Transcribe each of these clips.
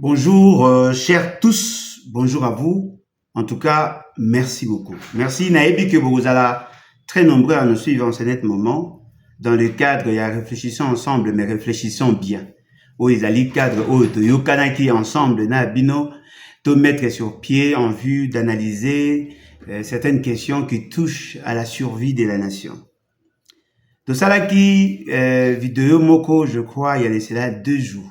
Bonjour, chers tous, bonjour à vous. En tout cas, merci beaucoup. Merci Naïbi que vous allez très nombreux à nous suivre en ce net moment. Dans le cadre, il y a réfléchissons ensemble, mais réfléchissons bien. Oh, ils allaient cadre, oh, de Yokanaki ensemble, na bino, de mettre sur pied en vue d'analyser certaines questions qui touchent à la survie de la nation. De Salaki, vidéo Moko, je crois, il y a laissé là 2 jours.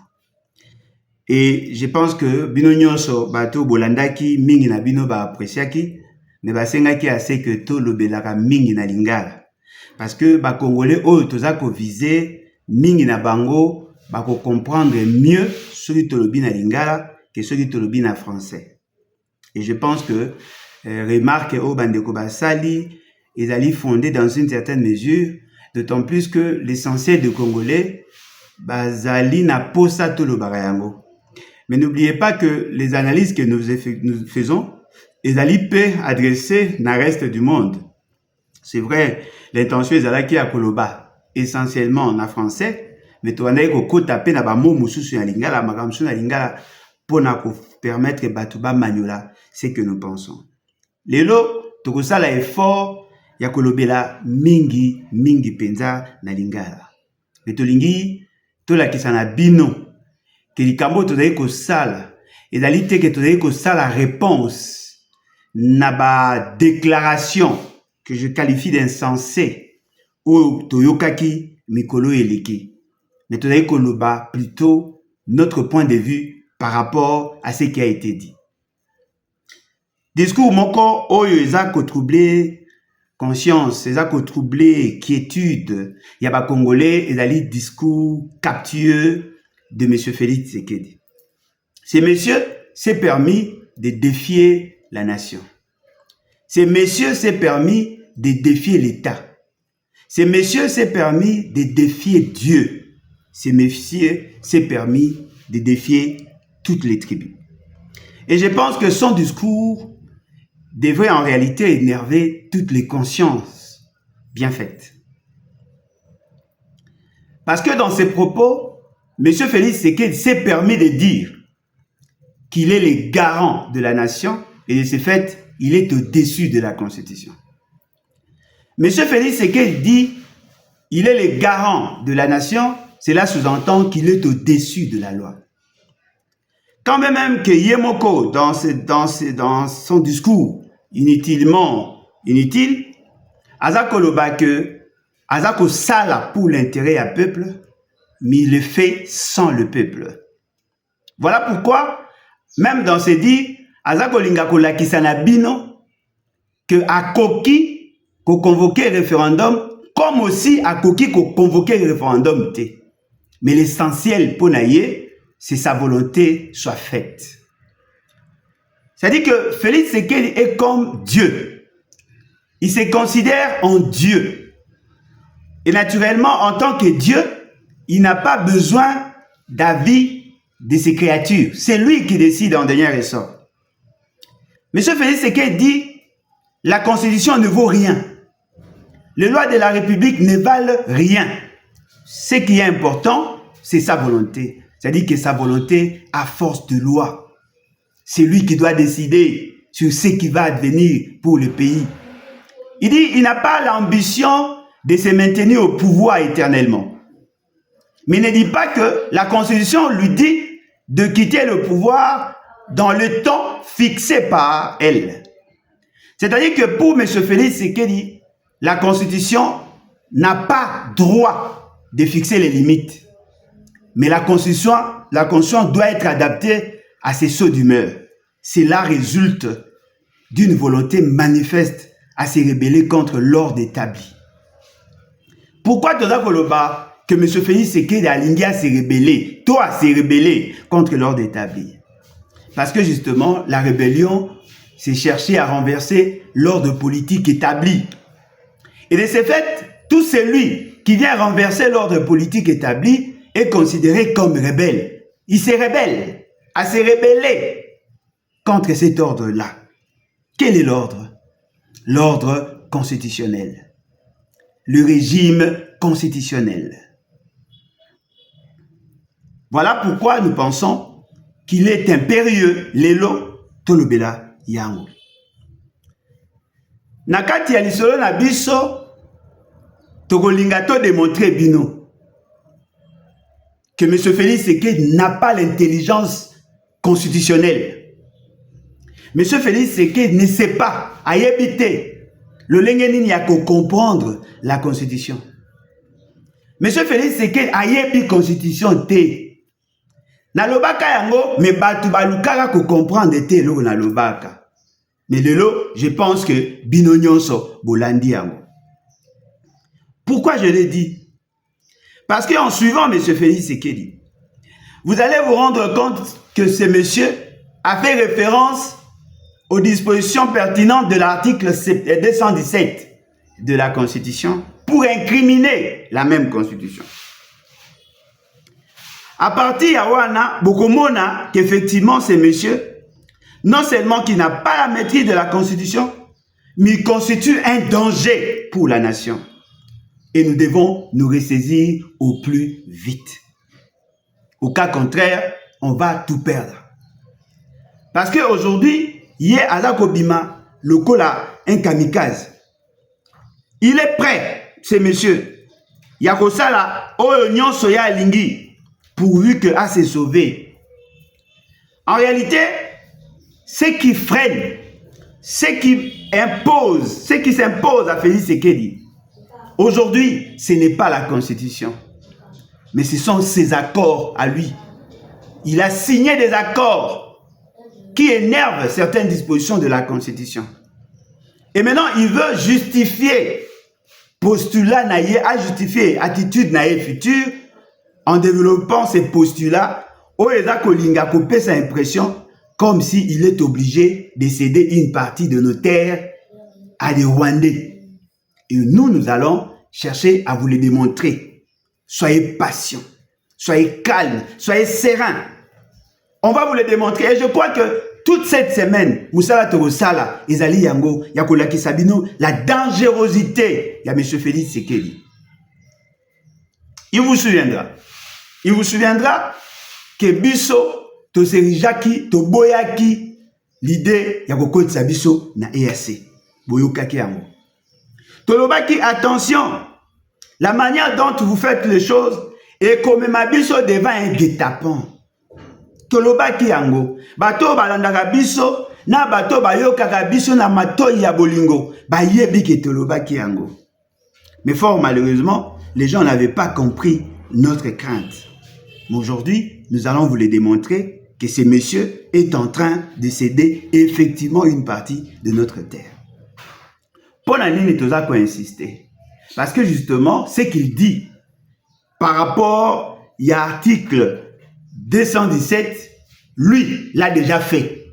Et je pense que bino nyonso bato bolandaki mingi na bino ba apreciaki ne basengaki assez que to lobelaka mingi na lingala parce que ba congolais oyo toza ko viser mingi na bango ba ko comprendre mieux celui to lobi na lingala que celui to lobi na français. Et je pense que remarque au bandeko basali ezali fondé dans une certaine mesure, d'autant plus que l'essentiel de congolais bazali na posa to lobaka yango. Mais n'oubliez pas que les analyses que nous faisons, les alliés peuvent adresser dans le reste du monde. C'est vrai, l'intention est à qui à Koloba, essentiellement en français, mais tu as dit taper na ba mot mususu na lingala, makamsu na lingala, pour permettre batuba maniola, c'est que nous pensons. Lelo, tu ça l'effort, ya kolobela mingi penza na lingala. Mais tu lingi, tu la kisana bino. Que likambo tozali kosala ezali te ke tozali kosala réponse na ba déclaration que je qualifie d'insensé ou toyokaki mikolo eleki, mais tozali koloba plutôt notre point de vue par rapport à ce qui a été dit. Discours moko oyo eza ko troubler conscience, eza ko troubler quiétude ya ba congolais, ezali discours captieux de M. Félix Tshisekedi. Ce monsieur s'est permis de défier la nation. Ce monsieur s'est permis de défier l'État. Ce monsieur s'est permis de défier Dieu. Ce monsieur s'est permis de défier toutes les tribus. Et je pense que son discours devrait en réalité énerver toutes les consciences bien faites. Parce que dans ses propos, M. Félix Tshisekedi s'est permis de dire qu'il est le garant de la nation et de ce fait, il est au-dessus de la Constitution. M. Félix Tshisekedi dit qu'il est le garant de la nation, cela sous-entend qu'il est au-dessus de la loi. Quand même que Yemoko, dans son discours inutilement inutile, Azako Lobake, Azako Sala pour l'intérêt à peuple, mais il le fait sans le peuple. Voilà pourquoi, même dans ces dits, Azako Lingako Lakisana Bino, que Akoki, qu'on convoquait référendum, comme aussi Akoki, qu'on convoquait référendum. Mais l'essentiel pour Naye, c'est sa volonté soit faite. C'est-à-dire que Félix Tshisekedi est comme Dieu. Il se considère en Dieu. Et naturellement, en tant que Dieu, il n'a pas besoin d'avis de ses créatures. C'est lui qui décide en dernier ressort. M. Félix Tshisekedi dit la Constitution ne vaut rien. Les lois de la République ne valent rien. Ce qui est important, c'est sa volonté. C'est-à-dire que sa volonté a force de loi. C'est lui qui doit décider sur ce qui va advenir pour le pays. Il dit il n'a pas l'ambition de se maintenir au pouvoir éternellement. Mais il ne dit pas que la Constitution lui dit de quitter le pouvoir dans le temps fixé par elle. C'est-à-dire que pour M. Félix Tshisekedi, la Constitution n'a pas droit de fixer les limites. Mais la Constitution doit être adaptée à ses sauts d'humeur. Cela résulte d'une volonté manifeste à se rebeller contre l'ordre établi. Pourquoi Toza Koloba que M. Félix Tshisekedi a lingué à se rebeller, toi à se rebeller contre l'ordre établi? Parce que justement, la rébellion, c'est chercher à renverser l'ordre politique établi. Et de ce fait, tout celui qui vient renverser l'ordre politique établi est considéré comme rebelle. Il se rebelle, à se rebeller contre cet ordre-là. Quel est l'ordre? L'ordre constitutionnel. Le régime constitutionnel. Voilà pourquoi nous pensons qu'il est impérieux, lelo, tolobela yango. Nakati ya lisolo na biso, tokolinga to démontrer bino que M. Félix Tshisekedi n'a pas l'intelligence constitutionnelle. M. Félix Tshisekedi ne sait pas, à éviter le lengenini ya comprendre la constitution. M. Félix Tshisekedi a yebi constitution te. Na lobaka yango, me batu balukaka ko comprendre te lo na lobaka. Mais lelo, je pense que bino nyonso bolandi yango. Pourquoi je l'ai dit? Parce qu'en suivant M. Félix Tshisekedi, vous allez vous rendre compte que ce monsieur a fait référence aux dispositions pertinentes de l'article 217 de la Constitution pour incriminer la même Constitution. À partir de Wana, Bokomona, qu'effectivement ce monsieur, non seulement qu'il n'a pas la maîtrise de la Constitution, mais il constitue un danger pour la nation. Et nous devons nous ressaisir au plus vite. Au cas contraire, on va tout perdre. Parce qu'aujourd'hui, hier à la Kobima, le Kola, un kamikaze, il est prêt, ce monsieur. Yakosala, Oyon Soya Lingi, pourvu que a se sauvé. En réalité, ce qui freine, ce qui s'impose à Félix Tshisekedi, aujourd'hui, ce n'est pas la Constitution, mais ce sont ses accords à lui. Il a signé des accords qui énervent certaines dispositions de la Constitution. Et maintenant, il veut justifier postulat naïe, à justifier attitude naïe future en développant ces postulats où il a coupé sa impression comme s'il est obligé de céder une partie de nos terres à des Rwandais. Et nous allons chercher à vous le démontrer. Soyez patients, soyez calmes, soyez sereins. On va vous le démontrer. Et je crois que toute cette semaine, Moussala Torosala, Ezali Yango, Yakolaki Sabino, la dangerosité, il y a M. Félix Tshisekedi. Il vous souviendra que Bisso, to serijaki, to boyaki, l'idée, Yakoko Tsabiso na EAC. Boyokaki Yango. Tolobaki, attention, la manière dont vous faites les choses est comme ma Bisso devant un guet-apens. Tolobaki Yango. Bato balandaka biso, na bato bayokaka biso na matoi ya bolingo. Bayebi ke tolobaki Yango. Mais fort malheureusement, les gens n'avaient pas compris notre crainte. Mais aujourd'hui, nous allons vous le démontrer que ce monsieur est en train de céder effectivement une partie de notre terre. Pour la ligne, nous avons insisté. Parce que justement, ce qu'il dit par rapport à l'article 217, lui, l'a déjà fait.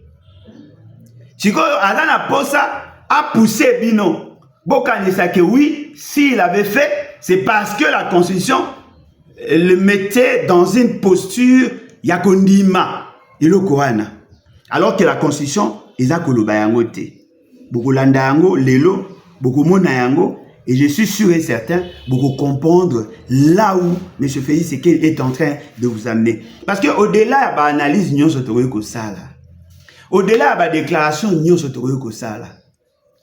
Si Alana Posa a poussé Bino, Bokanisa que oui, s'il avait fait, c'est parce que la Constitution le mettait dans une posture Yakondima et le Korana. Alors que la Constitution, ils ont koloba yango te. Bokolanda yango, lelo, bokomona yango, et je suis sûr et certain, beaucoup comprendre là où M. Félix Tshisekedi est en train de vous amener. Parce qu'au-delà de l'analyse, au-delà de la déclaration,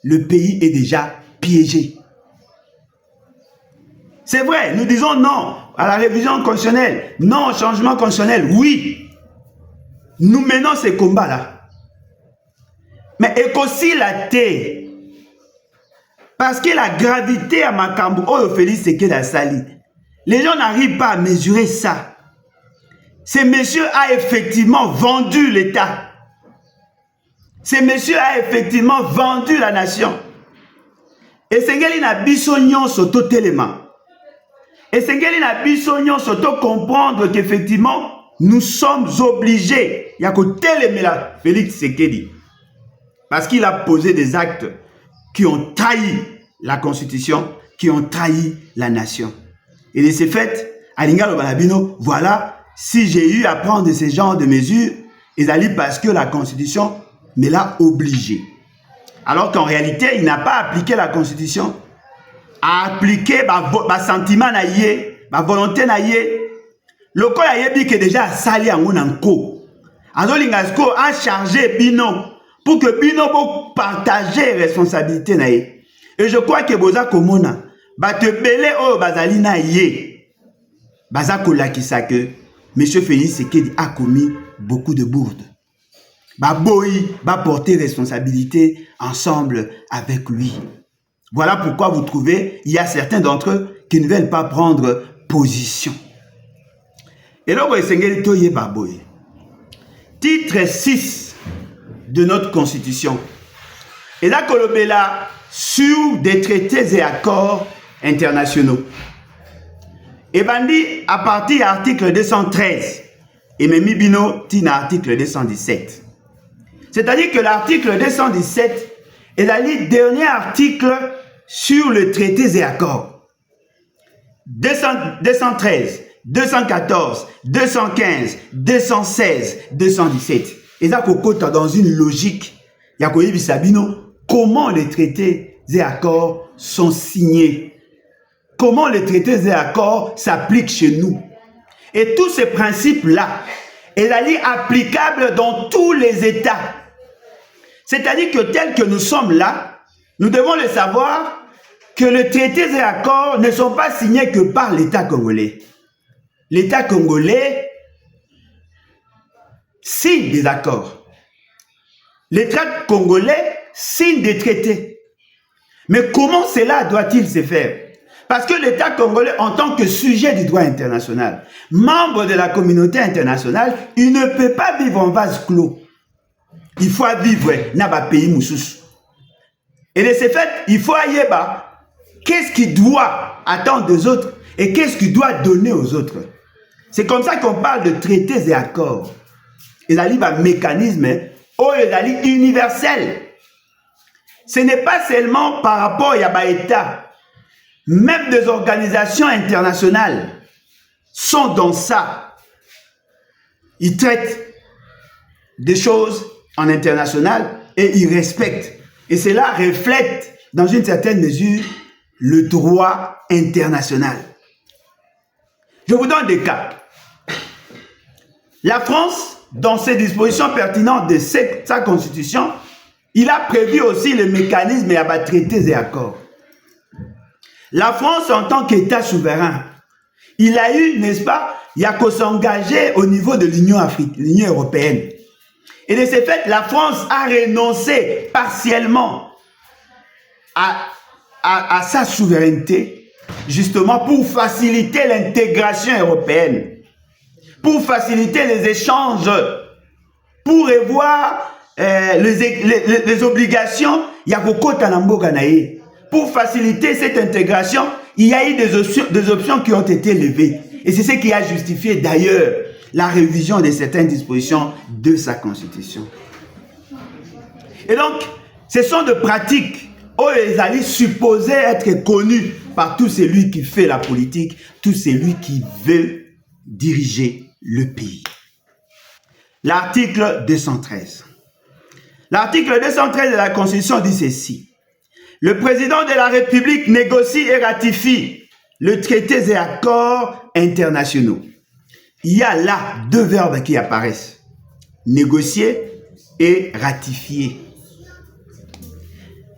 le pays est déjà piégé. C'est vrai, nous disons non à la révision constitutionnelle, non au changement constitutionnel, oui. Nous menons ces combats-là. Mais aussi la terre. Parce que la gravité à Makambo, oh Félix Tshisekedi a sali. Les gens n'arrivent pas à mesurer ça. Ce monsieur a effectivement vendu l'État. Ce monsieur a effectivement vendu la nation. Et Sengeli na biso nyonso totelema. Et Sengeli na biso nyonso to comprendre qu'effectivement nous sommes obligés ya ko telemela Félix Tshisekedi. Parce qu'il a posé des actes qui ont trahi la Constitution, qui ont trahi la nation. Et de ce fait, Alinga Lobalabino, voilà, si j'ai eu à prendre ce genre de mesures, c'est parce que la Constitution me l'a obligé. Alors qu'en réalité, il n'a pas appliqué la Constitution, a appliqué ma sentiment naïe, ma volonté naïe. Le col a dit que déjà sali en unanko. Azolingasko a chargé Bino pour que Bino pour partager responsabilité na ye. Et je crois que boza komona ba te belé o bazali na ye. Baza kolakisa que Monsieur Félix Tshisekedi a commis beaucoup de bourdes. Ba boy va porter responsabilité ensemble avec lui. Voilà pourquoi vous trouvez, il y a certains d'entre eux qui ne veulent pas prendre position. Et là, titre 6 de notre Constitution. Et là, Kolobela sur des traités et accords internationaux. Et bandi à partir de l'article 213 et Memi Bino tina article 217. C'est-à-dire que l'article 217 est le dernier article sur le traité et accords. 213, 214, 215, 216, 217. Et ça, dans une logique, comment les traités et accords sont signés. Comment les traités et accords s'appliquent chez nous. Et tous ces principes-là, sont applicables dans tous les États. C'est-à-dire que tel que nous sommes là, nous devons le savoir que les traités et accords ne sont pas signés que par l'État congolais. L'État congolais signe des accords. L'État congolais signe des traités. Mais comment cela doit-il se faire? Parce que l'État congolais, en tant que sujet du droit international, membre de la communauté internationale, il ne peut pas vivre en vase clos. Il faut vivre dans un pays moussous. Et de ce fait, il faut aller qu'est-ce qu'il doit attendre des autres et qu'est-ce qu'il doit donner aux autres. C'est comme ça qu'on parle de traités et accords. Il y a un mécanisme universel. Ce n'est pas seulement par rapport à l'État. Même des organisations internationales sont dans ça. Ils traitent des choses en international et ils respectent. Et cela reflète, dans une certaine mesure, le droit international. Je vous donne des cas. La France, dans ses dispositions pertinentes de sa constitution, il a prévu aussi le mécanisme à traités et accords. La France, en tant qu'État souverain, il a eu, n'est-ce pas, il y a qu'à s'engager au niveau de l'Union européenne. Et de ce fait, la France a renoncé partiellement à sa souveraineté, justement pour faciliter l'intégration européenne, pour faciliter les échanges, pour revoir les obligations, il y a pour faciliter cette intégration, il y a eu des options qui ont été levées. Et c'est ce qui a justifié d'ailleurs la révision de certaines dispositions de sa constitution. Et donc, ce sont des pratiques où les alliés supposés être connus par tout celui qui fait la politique, tout celui qui veut diriger le pays. L'article 213. L'article 213 de la Constitution dit ceci. Le président de la République négocie et ratifie le traité et accords internationaux. Il y a là deux verbes qui apparaissent. Négocier et ratifier.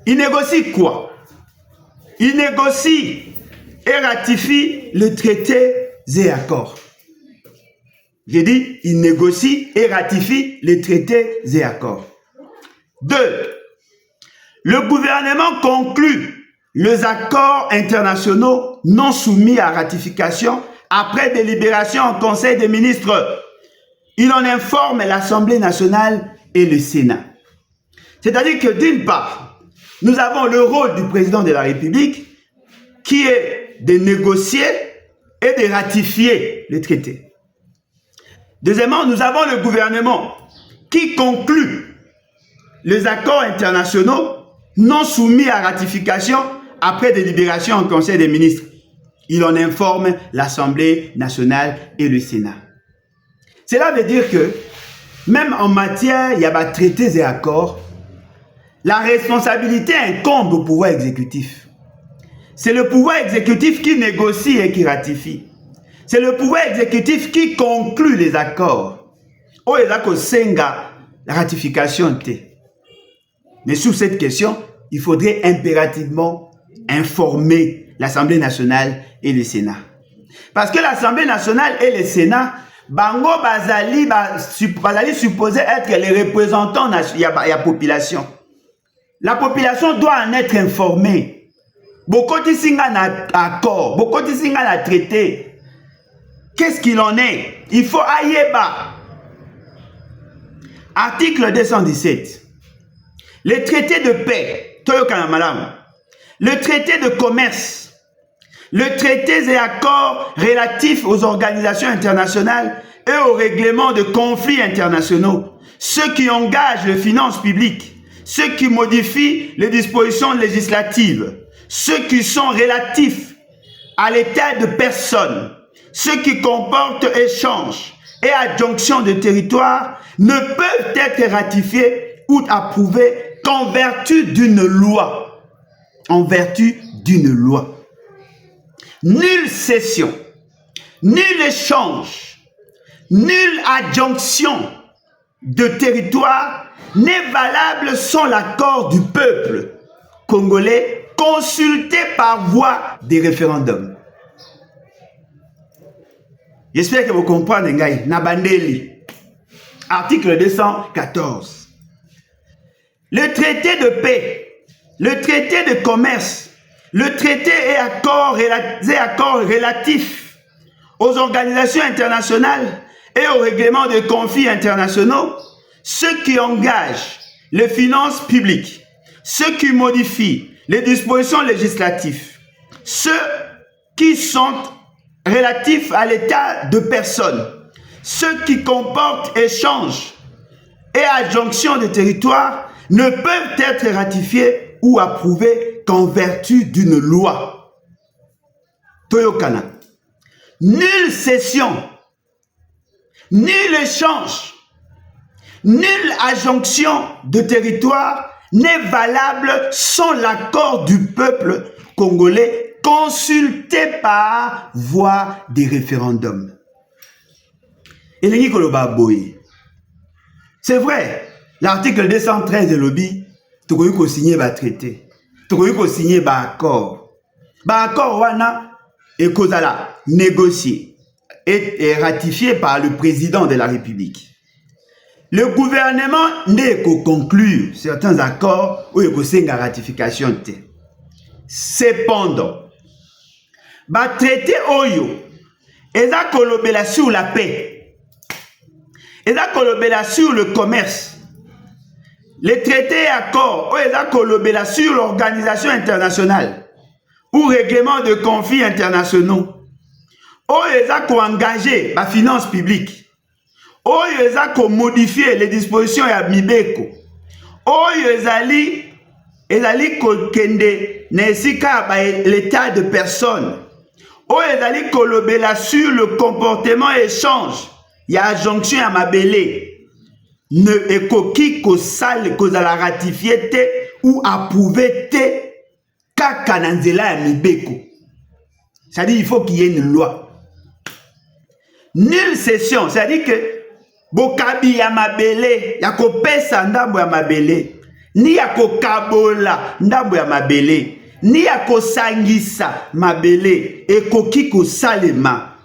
Il négocie quoi? Il négocie et ratifie le traité et accords. J'ai dit, il négocie et ratifie les traités et accords. 2. Le gouvernement conclut les accords internationaux non soumis à ratification après délibération en Conseil des ministres. Il en informe l'Assemblée nationale et le Sénat. C'est-à-dire que d'une part, nous avons le rôle du président de la République qui est de négocier et de ratifier les traités. Deuxièmement, nous avons le gouvernement qui conclut les accords internationaux non soumis à ratification après délibération en Conseil des ministres. Il en informe l'Assemblée nationale et le Sénat. Cela veut dire que même en matière, il y a des traités et accords, la responsabilité incombe au pouvoir exécutif. C'est le pouvoir exécutif qui négocie et qui ratifie. C'est le pouvoir exécutif qui conclut les accords. Oh, il y a la ratification. Mais sur cette question, il faudrait impérativement informer l'Assemblée nationale et le Sénat. Parce que l'Assemblée nationale et le Sénat, Bango Bazali supposé être les représentants de la population. La population doit en être informée. Beaucoup de signes accord, beaucoup de signes à traité. Qu'est-ce qu'il en est? Il faut aïeba. Article 217. Le traité de paix, le traité de commerce, le traité et accords relatifs aux organisations internationales et aux règlements de conflits internationaux, ceux qui engagent les finances publiques, ceux qui modifient les dispositions législatives, ceux qui sont relatifs à l'état de personnes, ceux qui comportent échanges et adjonctions de territoire ne peuvent être ratifiés ou approuvés qu'en vertu d'une loi. En vertu d'une loi. Nulle cession, nul échange, nulle adjonction de territoire n'est valable sans l'accord du peuple congolais consulté par voie des référendums. J'espère que vous comprenez, Ngaï. Nabandeli. Article 214. Le traité de paix, le traité de commerce, le traité et accords relatifs aux organisations internationales et aux règlements de conflits internationaux, ceux qui engagent les finances publiques, ceux qui modifient les dispositions législatives, ceux qui sont relatifs à l'état de personnes, ceux qui comportent échanges et adjonctions de territoire ne peuvent être ratifiés ou approuvés qu'en vertu d'une loi. Toyokana. Nulle cession, nul échange, nulle adjonction de territoire n'est valable sans l'accord du peuple congolais consulté par voie des référendums. C'est vrai, l'article 213 de l'OBI, tu as signé un traité, tu as signé un accord. L'accord wana est négocié et ratifié par le président de la République. Le gouvernement n'est qu'au conclure certains accords où il y a une ratification. Cependant, le traité Oyo est kolobela sur la paix, est kolobela sur le commerce. Les traités et accords est kolobela sur l'organisation internationale ou règlement de conflits internationaux. Est engagé la finance publique. Oyo ezako modifier les dispositions ya mibeko. Oyo ezali kokende nesika ba l'état de personne. Oyo ezali kolobela sur le comportement échange ya adjonction ya mabele. Ne ekoki kosala kozala ratifié te ou approuvé te kaka na nzela ya mibeko. C'est-à-dire il faut qu'il y ait une loi. Nulle cession, c'est-à-dire que bokabi ya mabele, ya kopesa ndambo ya mabele, ni ya kokabola ndambo ya mabele, ni ya kosangisa mabele, ekoki kosalema,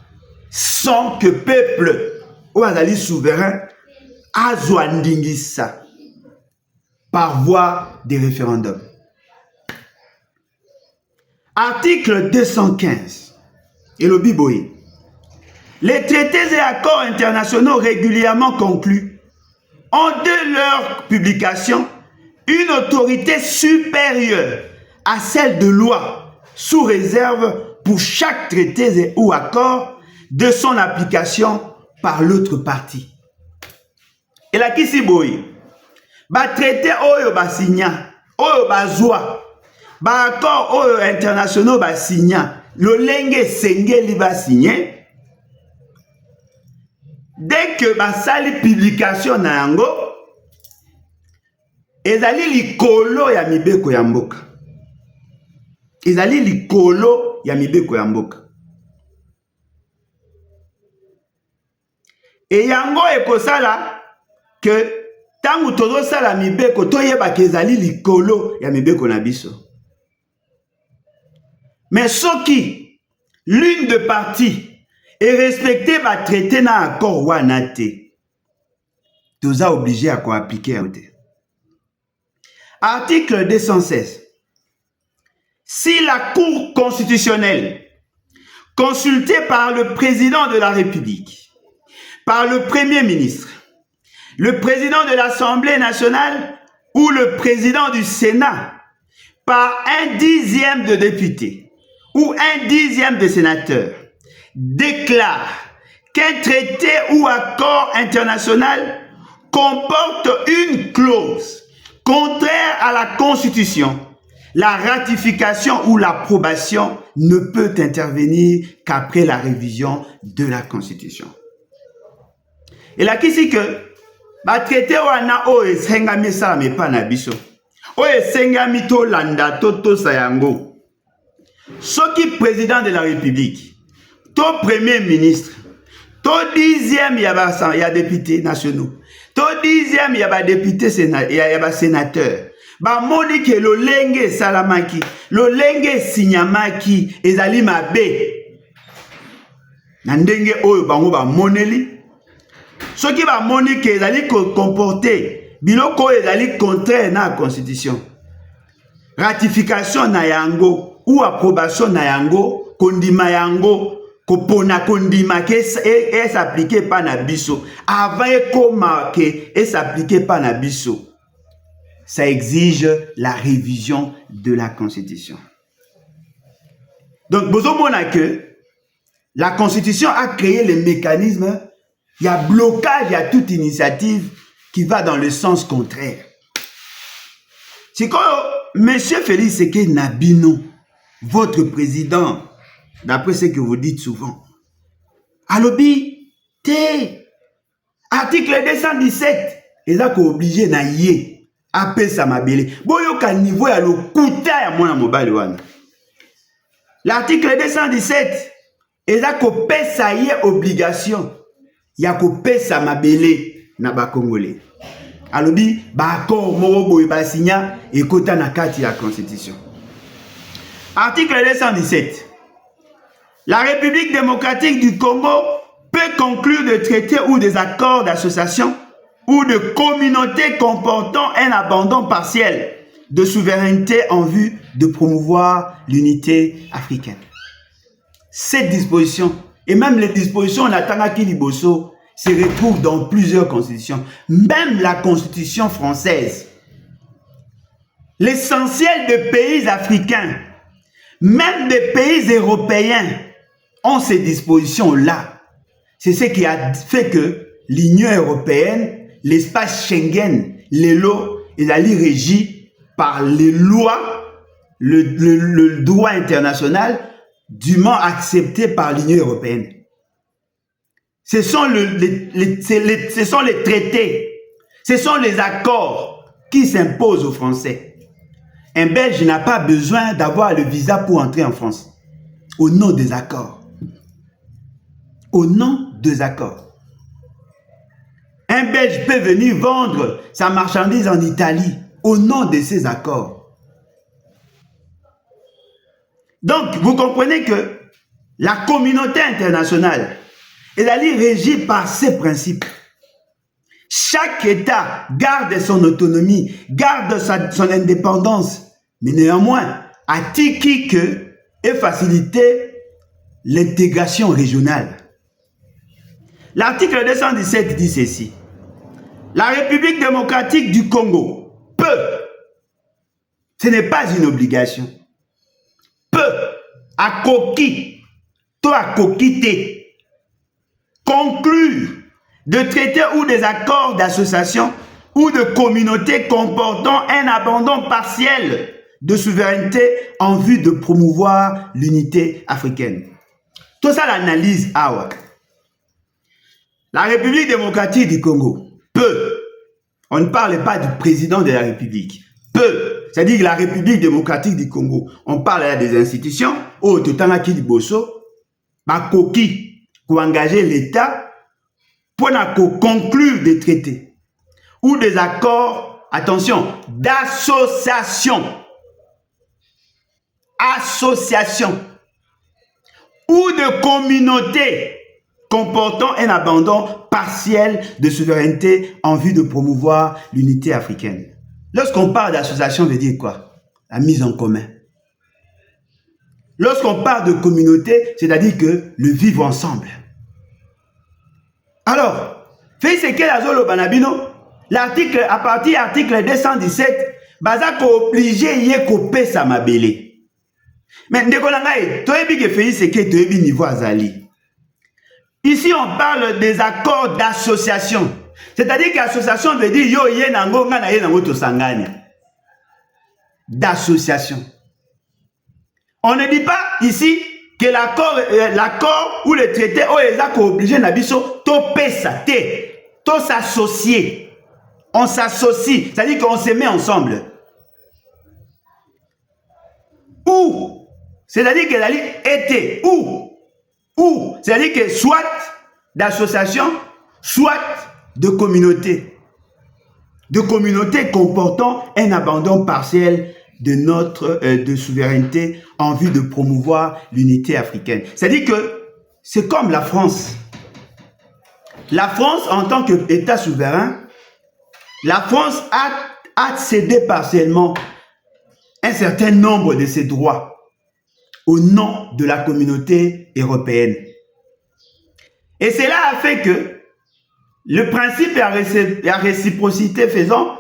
sans que peuple ou azali souverain azwa ndingisa par voie des référendums. Article 215. Et le Biboï. Les traités et accords internationaux régulièrement conclus ont de leur publication une autorité supérieure à celle de loi, sous réserve pour chaque traité ou accord de son application par l'autre partie. Et là, qui s'y boy? Ba traité oyo ba signa, oyo ba zwa, ba accord oyo internationaux ba signa, le lenge sengeli ba signé. Dès que basali publication na yango ezali likolo ya mibeko ya mboka. Ezali likolo ya mibeko ya mboka. Et yango ekosala que tangu tozo sala mibeko toyeba kezali likolo ya mibeko na biso. Mais soki l'une de parties est respectée ba traité na accord wana te, toza obligé à quoi appliquer. Article 216. Si la Cour constitutionnelle, consultée par le président de la République, par le Premier ministre, le président de l'Assemblée nationale ou le président du Sénat, par 1/10 de députés ou 1/10 de sénateurs, déclare qu'un traité ou accord international comporte une clause contraire à la Constitution, la ratification ou l'approbation ne peut intervenir qu'après la révision de la Constitution. Et là, qui c'est que ba traité wana o esengami sala mepa na biso. O esengami to landa to sayango. Soki président de la République, to premier ministre, to 10e ya députés nationaux, to 10e ya ba député ya ba sénateur. Ba moni ke lo lenge salamaki, lo lenge sinyamaki ezali mabe. Na ndenge oyo bango ba moneli. Soki ba moni ke ezali comporter biloko ezali contraire na constitution. Ratification na yango ou approbation na yango, kondima yango, kopona kondima ke s'appliquer pas na biso. Avant ekoma ke s'appliquer pas na biso. Ça exige la révision de la Constitution. Donc, vous avez que la Constitution a créé les mécanismes, il y a blocage, il y a toute initiative qui va dans le sens contraire. C'est quand M. Félix Sekei Nabino, votre président, d'après ce que vous dites souvent, alobi, article 217, ils ont obligé na yé. Appel sa mabele. Boyoka niveau ya lokuta ya mwana mobali wana. L'article 217 eza ko pesa ye obligation ya ko pesa mabele na ba Congolais. Alobi ba accord moko boye ba signa ekota na kati ya constitution. Article 217. La République démocratique du Congo peut conclure des traités ou des accords d'association ou de communautés comportant un abandon partiel de souveraineté en vue de promouvoir l'unité africaine. Cette disposition, et même les dispositions Natangaki Liboso, se retrouvent dans plusieurs constitutions, même la constitution française. L'essentiel des pays africains, même des pays européens, ont ces dispositions-là. C'est ce qui a fait que l'Union européenne, l'espace Schengen, les lois, est régi par les lois, le droit international, dûment accepté par l'Union européenne. Ce sont les traités, ce sont les accords qui s'imposent aux Français. Un Belge n'a pas besoin d'avoir le visa pour entrer en France. Au nom des accords. Au nom des accords. Un Belge peut venir vendre sa marchandise en Italie au nom de ces accords. Donc, vous comprenez que la communauté internationale est régie par ces principes. Chaque État garde son autonomie, garde son indépendance, mais néanmoins, a tiki que et faciliter l'intégration régionale. L'article 217 dit ceci. La République démocratique du Congo peut, ce n'est pas une obligation, peut, à coquille, toi coquité, conclure de traités ou des accords d'association ou de communautés comportant un abandon partiel de souveraineté en vue de promouvoir l'unité africaine. Tout ça, l'analyse AWAC. La République démocratique du Congo peut, on ne parle pas du président de la République, peut, c'est-à-dire la République démocratique du Congo, on parle là des institutions, Totanga Kiliboso, Bakoki, pour engager l'État pour conclure des traités ou des accords, attention, d'association, ou de communauté comportant un abandon partiel de souveraineté en vue de promouvoir l'unité africaine. Lorsqu'on parle d'association, veut dire quoi? La mise en commun. Lorsqu'on parle de communauté, c'est-à-dire que le vivre ensemble. Alors, Félix Tshisekedi Azolo Banabino, l'article, à partir de l'article 217, Bazako obligé yé kopé sa mabélé. Mais ndekolangaï, toi ebi que Félix Tshisekedi toi ebi niveau azali. Ici, on parle des accords d'association. C'est-à-dire qu'association veut dire yo yé nango ngana yé nango tosangani. D'association. On ne dit pas ici que l'accord ou le traité est obligé nabiso to pesa te, to s'associer. On s'associe, c'est-à-dire qu'on se met ensemble. Ou, c'est-à-dire que la ligne était ou, c'est-à-dire que soit d'association, soit de communauté. De communauté comportant un abandon partiel de notre de souveraineté en vue de promouvoir l'unité africaine. C'est-à-dire que c'est comme la France. La France, en tant qu'État souverain, la France a cédé partiellement un certain nombre de ses droits au nom de la communauté européenne. Et cela a fait que le principe de la réciprocité faisant,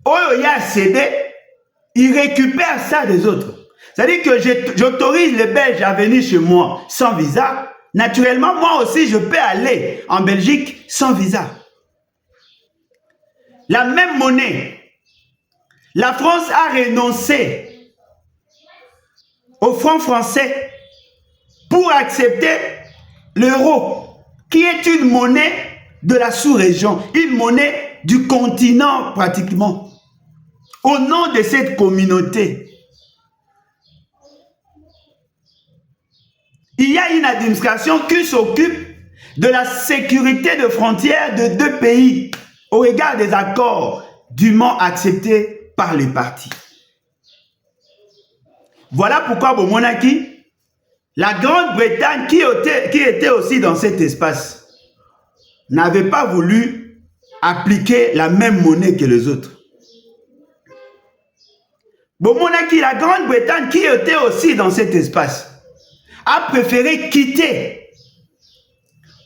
il a cédé, il récupère ça des autres. C'est-à-dire que j'autorise les Belges à venir chez moi sans visa. Naturellement, moi aussi, je peux aller en Belgique sans visa. La même monnaie. La France a renoncé au franc français pour accepter l'euro, qui est une monnaie de la sous-région, une monnaie du continent pratiquement. Au nom de cette communauté, il y a une administration qui s'occupe de la sécurité de frontières de deux pays au regard des accords dûment acceptés par les partis. Voilà pourquoi Bomonaki, la Grande-Bretagne qui était aussi dans cet espace, n'avait pas voulu appliquer la même monnaie que les autres. Bomonaki, la Grande-Bretagne qui était aussi dans cet espace, a préféré quitter.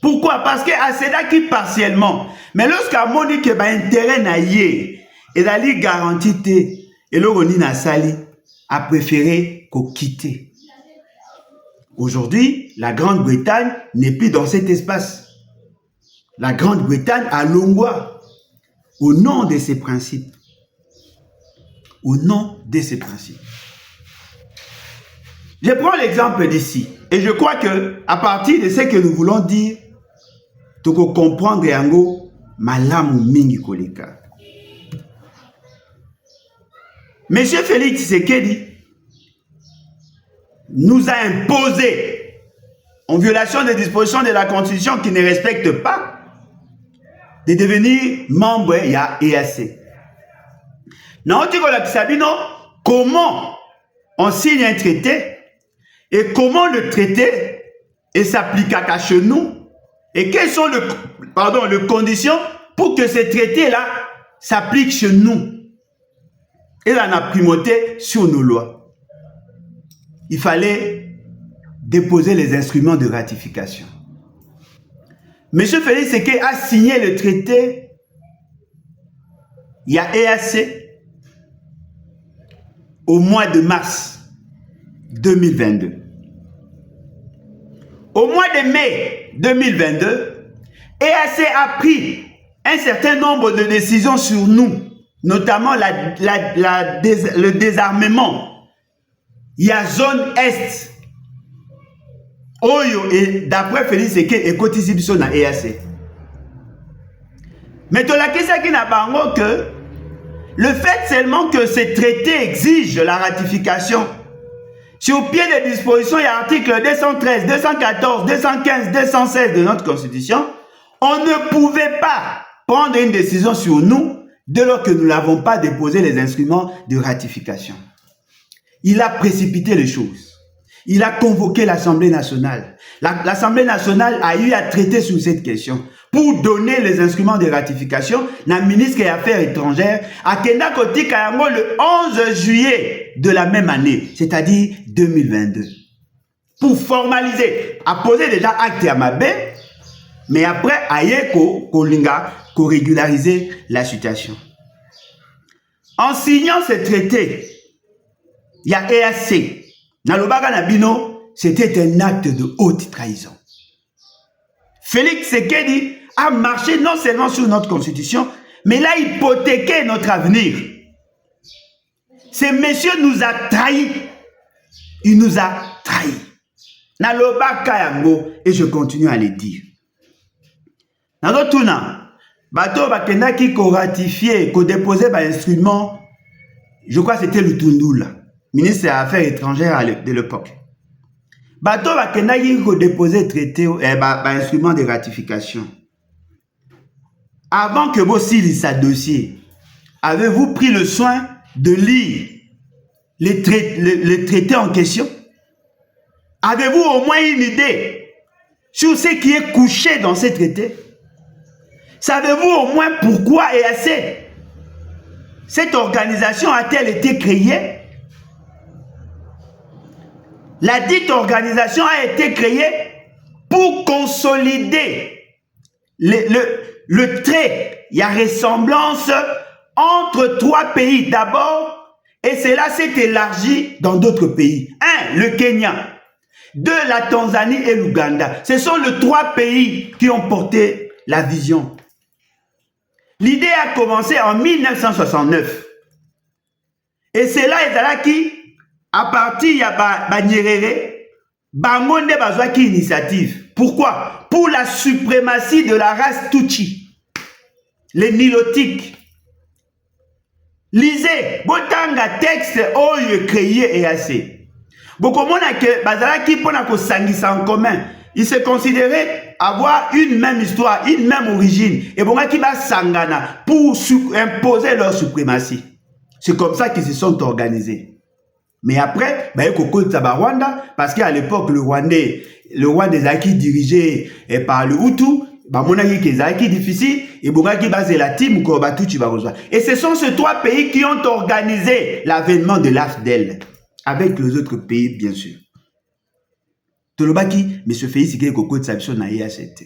Pourquoi? Parce qu'elle s'est acquis partiellement. Mais lorsqu'à Monique a intérêt naïe et d'aller garantir et l'oroni Nassali a préféré qu'on quitte. Aujourd'hui, la Grande-Bretagne n'est plus dans cet espace. La Grande-Bretagne a Longwa au nom de ses principes. Au nom de ses principes. Je prends l'exemple d'ici et je crois que à partir de ce que nous voulons dire, tu peux comprendre yango malamu mingi koleka. Monsieur Félix Tshisekedi nous a imposé, en violation des dispositions de la Constitution qui ne respecte pas, de devenir membre de l'EAC. Comment on signe un traité et comment le traité s'applique à chez nous et quelles sont les conditions pour que ce traité-là s'applique chez nous. Et là, on a primauté sur nos lois. Il fallait déposer les instruments de ratification. M. Félix Tshisekedi a signé le traité, il y a EAC, au mois de mars 2022. Au mois de mai 2022, EAC a pris un certain nombre de décisions sur nous, notamment le désarmement. Il y a zone Est. Oyo, et d'après Félix Tshisekedi, et Kotisibison à EAC. Mais tu la question qui n'a pas que le fait seulement que ce traité exige la ratification, sur pied des dispositions, il y a l'article 213, 214, 215, 216 de notre Constitution, On ne pouvait pas prendre une décision sur nous dès lors que nous n'avons pas déposé les instruments de ratification. Il a précipité les choses. Il a convoqué l'Assemblée nationale. L'Assemblée nationale a eu à traiter sur cette question pour donner les instruments de ratification. La ministre des Affaires étrangères a Kenda Koti Kayango le 11 juillet de la même année, c'est-à-dire 2022. Pour formaliser, a posé déjà acte à Mabé, mais après, Ayeko Kolinga, pour régulariser la situation. En signant ce traité, il y a EAC. Nalobaga Nabino, c'était un acte de haute trahison. Félix Tshisekedi a marché non seulement sur notre constitution, mais il a hypothéqué notre avenir. Ce monsieur nous a trahis. Il nous a trahis. Nalobaga Yango, et je continue à le dire. Dans tuna, bateau bakenda qui ratifié, qui déposé par instrument, je crois que c'était le Tundula, ministre des Affaires étrangères de l'époque. Bateau bakenda qui déposé traité, instrument de ratification. Avant que vous signez sa dossier, avez-vous pris le soin de lire les traités en question? Avez-vous au moins une idée sur ce qui est couché dans ces traités? Savez-vous au moins pourquoi EAC? Cette organisation a-t-elle été créée? La dite organisation a été créée pour consolider le trait, il y a ressemblance entre trois pays d'abord, et cela s'est élargi dans d'autres pays. Un, le Kenya. Deux, la Tanzanie et l'Ouganda. Ce sont les trois pays qui ont porté la vision. L'idée a commencé en 1969. Et c'est là, à partir de Banyerere, Bangonde Bazwaki initiative. Pourquoi? Pour la suprématie de la race Tutsi, les Nilotiques. Lisez, botanga texte oyo créé et assez. Bokomona que Bazalaki pona ko sangisa en commun. Ils se considéraient avoir une même histoire, une même origine. Et bon, qui va sangana pour imposer leur suprématie. C'est comme ça qu'ils se sont organisés. Mais après, il y a Koko Rwanda, parce qu'à l'époque, le Rwandais Zaki dirigé par le Hutu, Zaki difficile, et Bongaki basé la team Kobatuchi Barozwa. Et ce sont ces trois pays qui ont organisé l'avènement de l'AFDEL, avec les autres pays, bien sûr. Tolobaki, M. Félix Tshisekedi Koko Tsabison na EAC.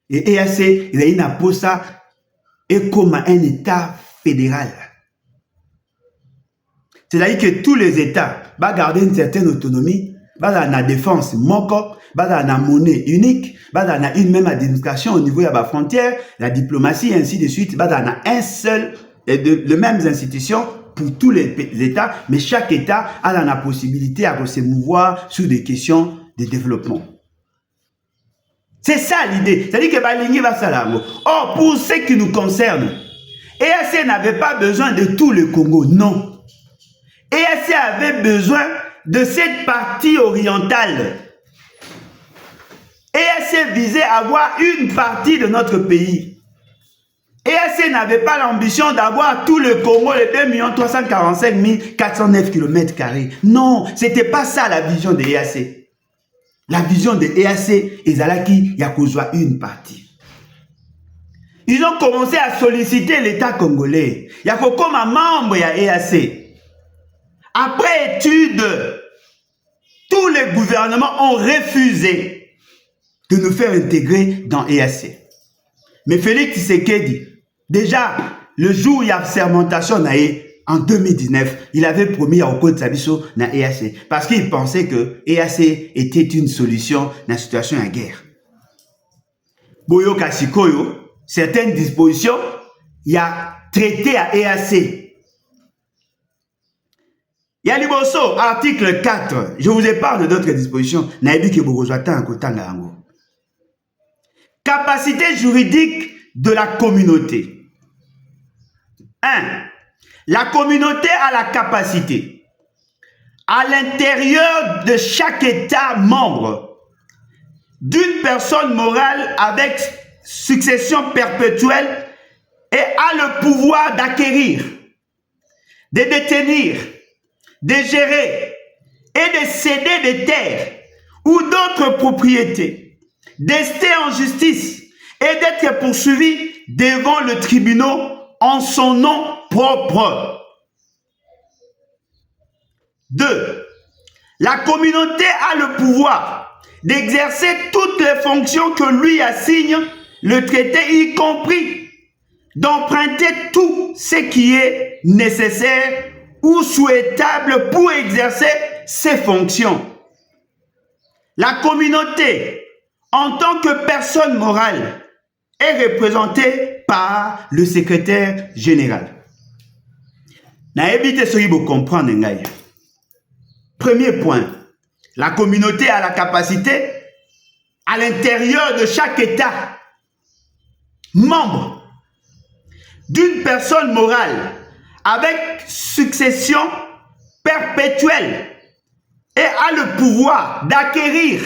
Et EAC, il a une aposa et comme un État fédéral. C'est-à-dire que tous les États vont garder une certaine autonomie, vont avoir la défense moko, vont avoir la monnaie unique, vont avoir une même administration au niveau de la frontière, la diplomatie et ainsi de suite, vont avoir un seul et les mêmes institutions pour tous les États, mais chaque État a la possibilité de se mouvoir sur des questions de développement. C'est ça l'idée. C'est-à-dire que Balingi va salango. Or, pour ce qui nous concerne, EAC n'avait pas besoin de tout le Congo, non. EAC avait besoin de cette partie orientale. EAC visait à avoir une partie de notre pays. EAC n'avait pas l'ambition d'avoir tout le Congo, les 2 345 409 km². Non, ce n'était pas ça la vision de EAC. La vision de EAC, Ezalaki, il y a qu'aujourd'hui une partie. Ils ont commencé à solliciter l'État congolais. Il y a comme un membre de EAC. Après étude, tous les gouvernements ont refusé de nous faire intégrer dans EAC. Mais Félix Tshisekedi, déjà, le jour où il y a sermentation en 2019, il avait promis à Oko Tsabiso dans EAC. Parce qu'il pensait que EAC était une solution dans la situation de guerre. Boyo Kasikoyo, certaines dispositions, il y a traité à EAC. Il y a Liboso, article 4. Je vous épargne d'autres dispositions. Capacité juridique de la communauté. 1. La communauté a la capacité, à l'intérieur de chaque État membre, d'une personne morale avec succession perpétuelle et a le pouvoir d'acquérir, de détenir, de gérer et de céder des terres ou d'autres propriétés, d'ester en justice et d'être poursuivi devant le tribunal en son nom propre. 2. La communauté a le pouvoir d'exercer toutes les fonctions que lui assigne le traité, y compris d'emprunter tout ce qui est nécessaire ou souhaitable pour exercer ses fonctions. La communauté, en tant que personne morale, est représentée par le secrétaire général. Naebite soki bo comprendre ngai. Premier point, la communauté a la capacité, à l'intérieur de chaque État membre, d'une personne morale avec succession perpétuelle et a le pouvoir d'acquérir,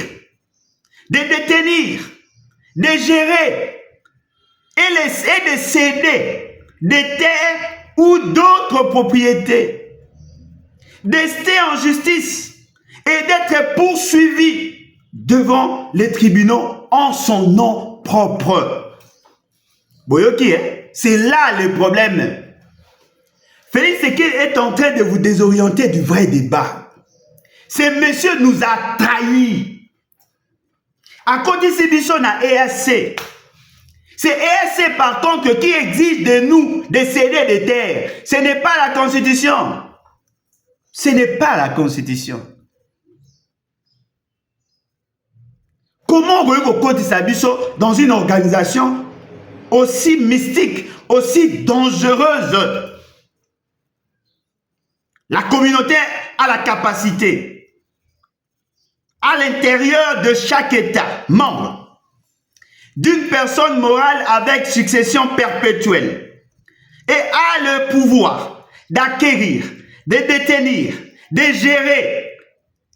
de détenir, de gérer et de céder des terres ou d'autres propriétés, d'ester en justice et d'être poursuivi devant les tribunaux en son nom propre. Boyoki, c'est là le problème. Félix Tshisekedi est en train de vous désorienter du vrai débat. Ce monsieur nous a trahis. À côté de na EAC. C'est EAC par contre qui exige de nous de céder des terres. Ce n'est pas la Constitution. Ce n'est pas la Constitution. Comment vous comptez Sabiso dans une organisation aussi mystique, aussi dangereuse? La communauté a la capacité, à l'intérieur de chaque État membre, d'une personne morale avec succession perpétuelle et a le pouvoir d'acquérir, de détenir, de gérer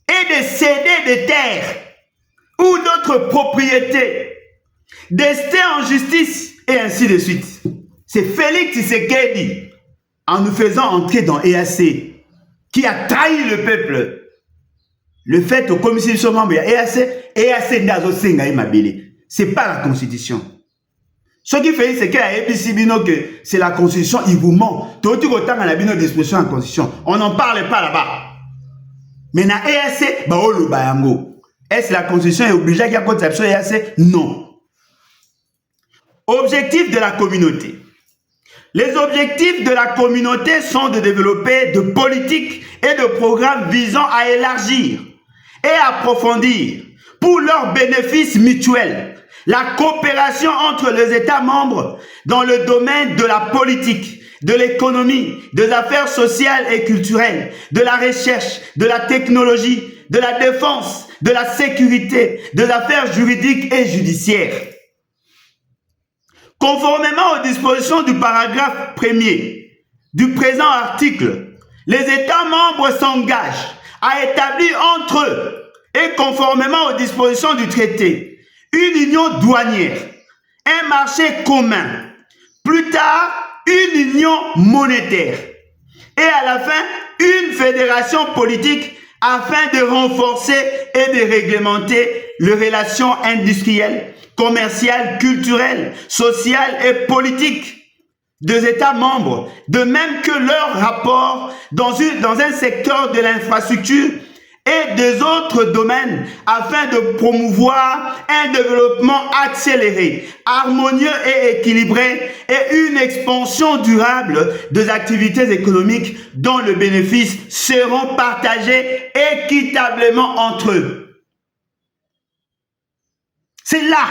et de céder des terres ou d'autres propriétés, d'ester en justice et ainsi de suite. C'est Félix Tshisekedi, en nous faisant entrer dans EAC, qui a trahi le peuple. Le fait au commission membre EAC Ndazo Senga Mabele. C'est pas la Constitution. Ce qui fait, c'est que c'est la Constitution, il vous ment. Tout autant qu'on a bien d'expression en Constitution. On n'en parle pas là-bas. Mais dans EAC, est-ce la Constitution est obligée qu'il y a conception EAC? Non. Objectif de la communauté. Les objectifs de la communauté sont de développer de politiques et de programmes visant à élargir et approfondir pour leurs bénéfices mutuels la coopération entre les États membres dans le domaine de la politique, de l'économie, des affaires sociales et culturelles, de la recherche, de la technologie, de la défense, de la sécurité, des affaires juridiques et judiciaires. Conformément aux dispositions du paragraphe 1er du présent article, les États membres s'engagent à établir entre eux et conformément aux dispositions du traité une union douanière, un marché commun, plus tard une union monétaire et à la fin une fédération politique afin de renforcer et de réglementer les relations industrielles, commerciales, culturelles, sociales et politiques des États membres, de même que leur rapport dans un secteur de l'infrastructure et des autres domaines afin de promouvoir un développement accéléré, harmonieux et équilibré et une expansion durable des activités économiques dont les bénéfices seront partagés équitablement entre eux. C'est là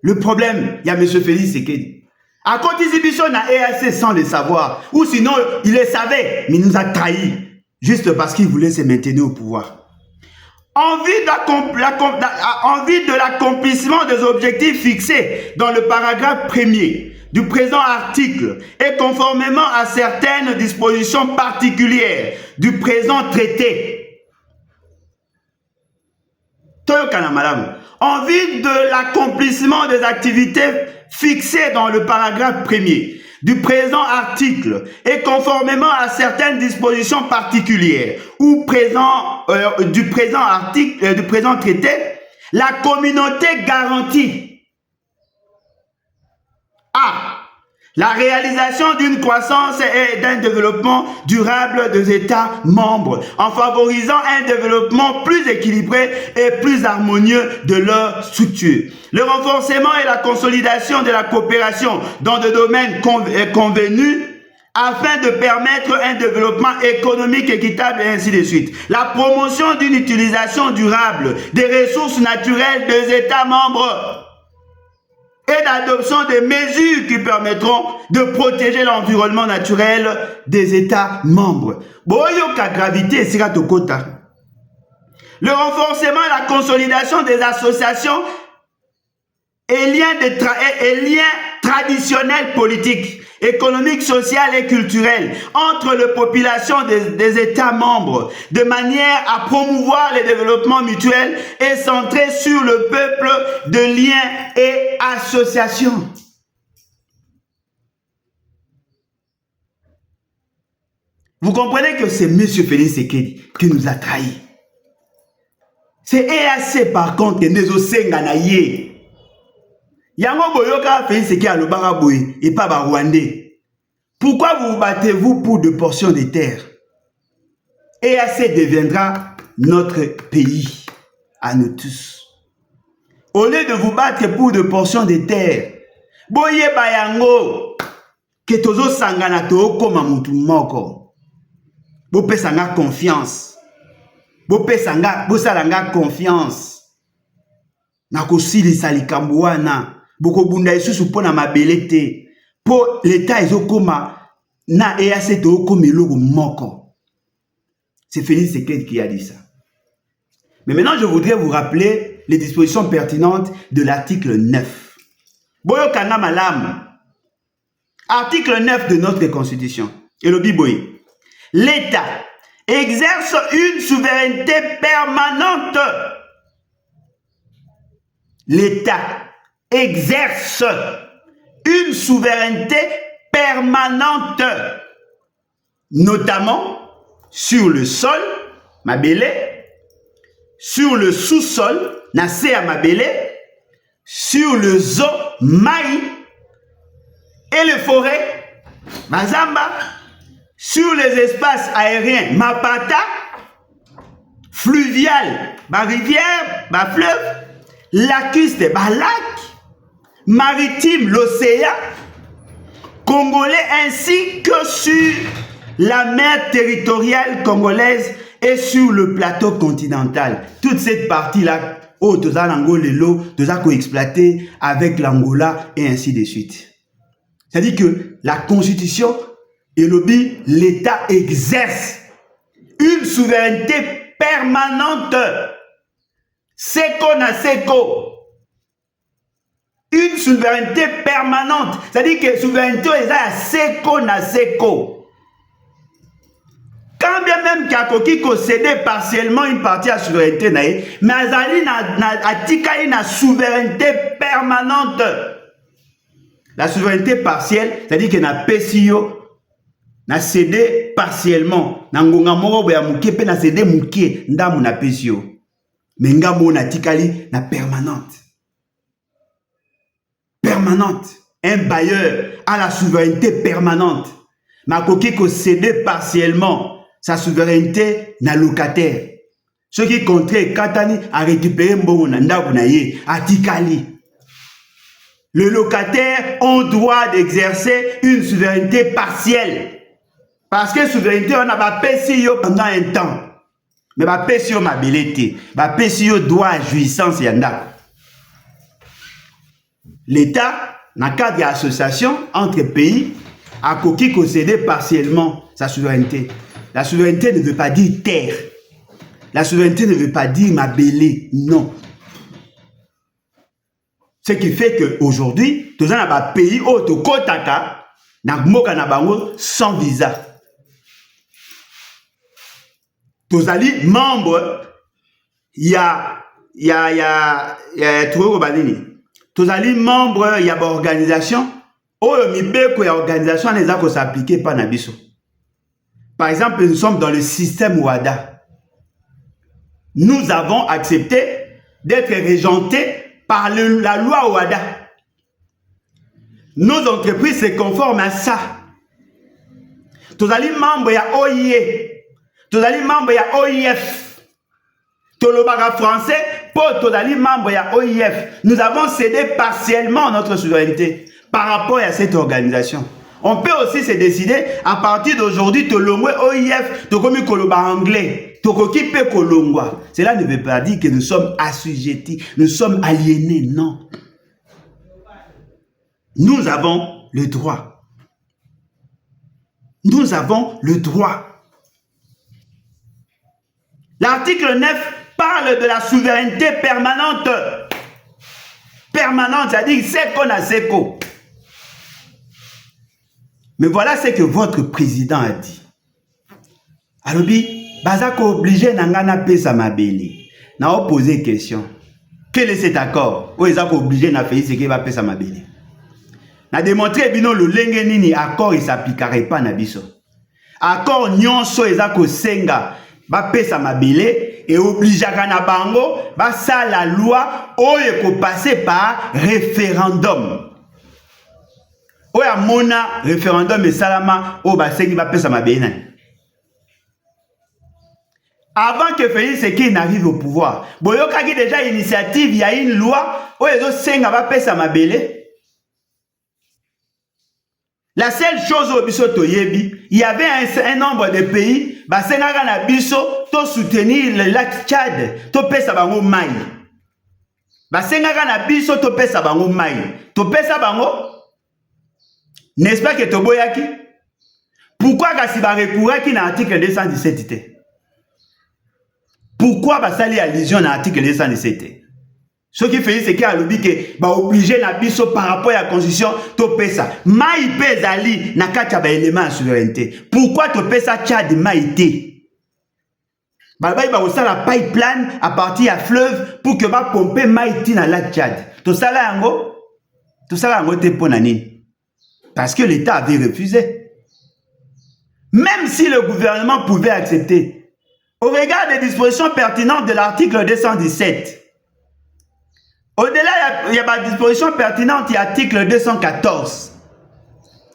le problème. Il y a M. Félix Tshisekedi. À côté de Bichon a EAC sans le savoir, ou sinon il le savait, mais il nous a trahis, juste parce qu'il voulait se maintenir au pouvoir. En vue de l'accomplissement des objectifs fixés dans le paragraphe 1er du présent article et conformément à certaines dispositions particulières du présent traité, Toyokana Malamu. En vue de l'accomplissement des activités fixées dans le paragraphe 1er du présent article et conformément à certaines dispositions particulières ou du présent article, du présent traité, la communauté garantit A. La réalisation d'une croissance et d'un développement durable des États membres en favorisant un développement plus équilibré et plus harmonieux de leur structure. Le renforcement et la consolidation de la coopération dans des domaines convenus afin de permettre un développement économique équitable et ainsi de suite. La promotion d'une utilisation durable des ressources naturelles des États membres et l'adoption des mesures qui permettront de protéger l'environnement naturel des États membres. Boyoka gravité, sera tokota. Le renforcement et la consolidation des associations et liens traditionnels politiques, économiques, sociaux et culturels entre les populations des États membres, de manière à promouvoir le développement mutuel et centré sur le peuple de liens et associations. Vous comprenez que c'est M. Félix Tshisekedi qui nous a trahis. C'est EAC par contre qui nous a senganayé. Yango boyoka Félix Tshisekedi alobaka boye et pas ba Rwandais. Pourquoi vous battez-vous pour des portions de terre? EAC deviendra notre pays à nous tous. Au lieu de vous battre pour des portions de terre, boye bayango que tozo sangana to koma mutu moko. Bo pesanga confiance. Bo salanga confiance. Na kosilisa likambo wana. Boko bunda isusu pona mabele te. Po l'état ezokoma na EAC to komelo moko. C'est Félix Tshisekedi qui a dit ça. Mais maintenant je voudrais vous rappeler les dispositions pertinentes de l'article 9. Boyo kanga malam. Article 9 de notre Constitution. Et le Biboye. L'État exerce une souveraineté permanente. L'État exerce une souveraineté permanente, notamment sur le sol, mabele, sur le sous-sol, nassé à mabele, sur le zoo, maï, et les forêts, mazamba, sur les espaces aériens, mapata, fluvial, ma rivière, ma fleuve, lacustre, ma lac, maritime, l'océan, congolais, ainsi que sur la mer territoriale congolaise et sur le plateau continental. Toute cette partie-là, oh, tous l'Angola, tous co-exploité avec l'Angola et ainsi de suite. C'est-à-dire que la Constitution et l'OBI, l'État exerce une souveraineté permanente. Seko na seko. Une souveraineté permanente. C'est-à-dire que la souveraineté est à seko na seko. Quand bien même Kakoki concède partiellement une partie à la souveraineté, mais Azali a une souveraineté permanente. La souveraineté partielle, c'est-à-dire que na PSIO, na cédé partiellement. Na ngonga moko boya muke pe na cédé muke ndamu na PSIO. Mais ngamo na tikali na permanente. Permanente. Un bailleur a la souveraineté permanente. Ma koki ko cédé partiellement sa souveraineté na locataire. Ce qui contraire katani a récupéré mbongo na ndaku na ye a tikali. Le locataire a droit d'exercer une souveraineté partielle. Parce que souveraineté, on a pas PSIO pendant un temps. Mais pas PSIO ma belleté. Pas PSIO droit jouissance yanda. L'État, dans le cadre d'association entre pays, a coquille concédé partiellement sa souveraineté. La souveraineté ne veut pas dire terre. La souveraineté ne veut pas dire ma bellé. Non. Ce qui fait qu'aujourd'hui, tous les pays auto kotaka sans visa. Tous les membres, il y a Togo Banini. Tous les membres, il y a une organisation. Organisation ne s'applique pas à Bisso. Par exemple, nous sommes dans le système WADA. Nous avons accepté d'être régentés par la loi WADA. Nos entreprises se conforment à ça. Tous les membres, il y a OIE. Tous les membres, il y a OIF. Tout le français, pour tous les membres, il y a OIF. Nous avons cédé partiellement notre souveraineté par rapport à cette organisation. On peut aussi se décider, à partir d'aujourd'hui, tout le monde OIF, tout comme Koloba anglais, tout comme Kolongwa. Cela ne veut pas dire que nous sommes assujettis, nous sommes aliénés, non. Nous avons le droit. Nous avons le droit. L'article 9 parle de la souveraineté permanente. Permanente, c'est-à-dire c'est qu'on a c'est qu'on. Mais voilà ce que votre président a dit. Alobi, bazako obligé n'angana pesa mabeli. N'a posé question. Quel est cet accord? Ou est obligé n'a fait ce qu'il va pesa mabeli. N'a démontré bino le lenge nini accord il s'appliquerait pas na biso. Accord nyonso ezako senga ba pesa mabeli et obligeaka na bango ba ça la loi oye ko passer par référendum. Oya mona référendum et salama o ba sengi ba pesa mabeli. Avant que Félix Tshisekedi n'arrive au pouvoir, boyoka qui déjà initiative, il y a une loi où les autres senga ba pesa mabeli. La seule chose au biso toyebi, il y avait un nombre de pays, ba senga na biso to soutenir le lac Tchad, to pesa bango mai. Ba senga na biso to pesa bango mai. To pesa bango. N'est-ce pas que to boyaki? Pourquoi kasi ba recouraki na article 217? Pourquoi ba sali allusion na article 217? Ce qui fait c'est qu'il a lobby que ba obligé na biso par rapport à la constitution to pesa. Mai pezali na kati ba élément de souveraineté. Pourquoi to pesa Tchad mai té? Ba aussi la pipeline à partir à fleuve pour que ba pomper mai té na lac Tchad. To sala yango? To sala yango te pona nini? Parce que l'État avait refusé. Même si le gouvernement pouvait accepter. Au regard des dispositions pertinentes de l'article 217. Au-delà, il y a une disposition pertinente, il y a l'article 214.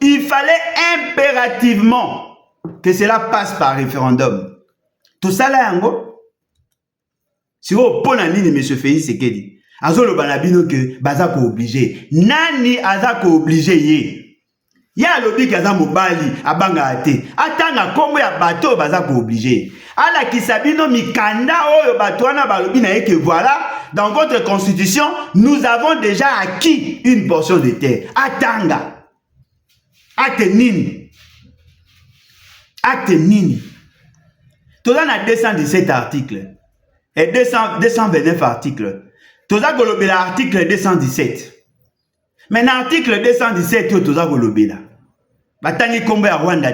Il fallait impérativement que cela passe par référendum. Tout ça là, si vous prenez ligne, M. Félix Tshisekedi, azolo banabino que bazako obligé. Nani azako obligé ye. Ya lobi kaza mobali abanga ate. Atanga kombo ya bateau bazako obligé. Ala kisabino mikanda oyo bateau na balobi na ye que voilà. Dans votre constitution, nous avons déjà acquis une portion de terre. Atanga. Acte nini. Acte nini. Tout ça a 217 articles. Et 229 articles. Tout ça a l'article 217. Mais l'article 217, tout ça a Batangi kombe à Rwanda.